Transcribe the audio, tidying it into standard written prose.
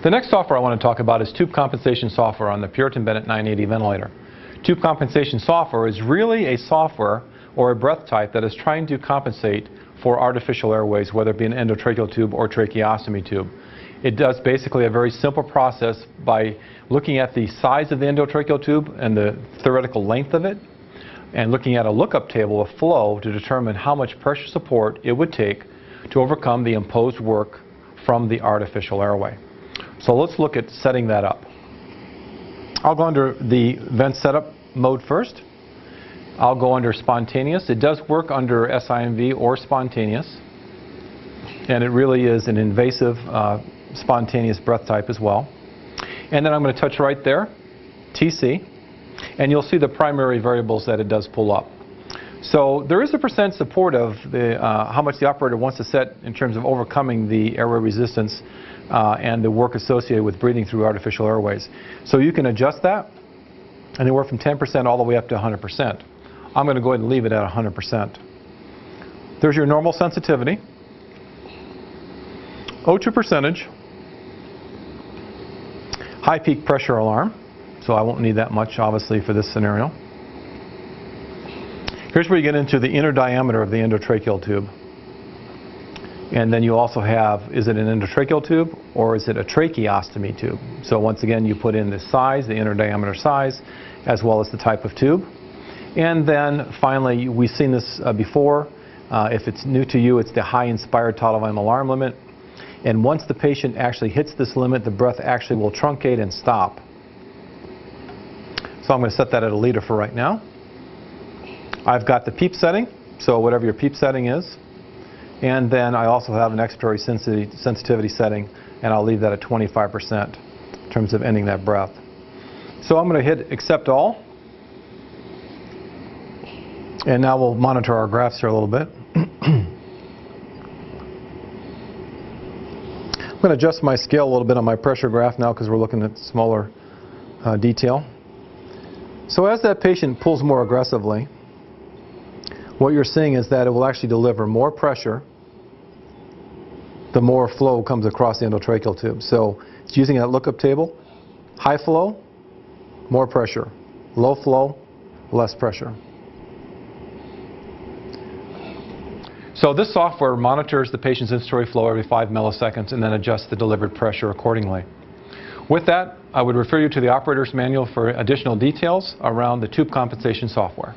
The next software I want to talk about is tube compensation software on the Puritan Bennett 980 ventilator. Tube compensation software is really a software or a breath type that is trying to compensate for artificial airways, whether it be an endotracheal tube or tracheostomy tube. It does basically a very simple process by looking at the size of the endotracheal tube and the theoretical length of it, and looking at a lookup table of flow to determine how much pressure support it would take to overcome the imposed work from the artificial airway. So let's look at setting that up. I'll go under the vent setup mode first. I'll go under spontaneous. It does work under SIMV or spontaneous, and it really is an invasive spontaneous breath type as well. And then I'm going to touch right there, TC, and you'll see the primary variables that it does pull up. So there is a percent support of the, how much the operator wants to set in terms of overcoming the airway resistance and the work associated with breathing through artificial airways. So you can adjust that anywhere from 10% all the way up to 100%. I'm going to go ahead and leave it at 100%. There's your normal sensitivity, O2 percentage, high peak pressure alarm, so I won't need that much obviously for this scenario. Here's where you get into the inner diameter of the endotracheal tube. And then you also have, is it an endotracheal tube or is it a tracheostomy tube? So once again, you put in the size, the inner diameter size, as well as the type of tube. And then finally, we've seen this before. If it's new to you, it's the high inspired tidal volume alarm limit. And once the patient actually hits this limit, the breath actually will truncate and stop. So I'm going to set that at a liter for right now. I've got the PEEP setting, so whatever your PEEP setting is. And then I also have an expiratory sensitivity setting, and I'll leave that at 25% in terms of ending that breath. So I'm going to hit accept all. And now we'll monitor our graphs here a little bit. I'm going to adjust my scale a little bit on my pressure graph now because we're looking at smaller detail. So as that patient pulls more aggressively, what you're seeing is that it will actually deliver more pressure the more flow comes across the endotracheal tube. So it's using that lookup table. High flow, more pressure. Low flow, less pressure. So this software monitors the patient's inspiratory flow every 5 milliseconds and then adjusts the delivered pressure accordingly. With that, I would refer you to the operator's manual for additional details around the tube compensation software.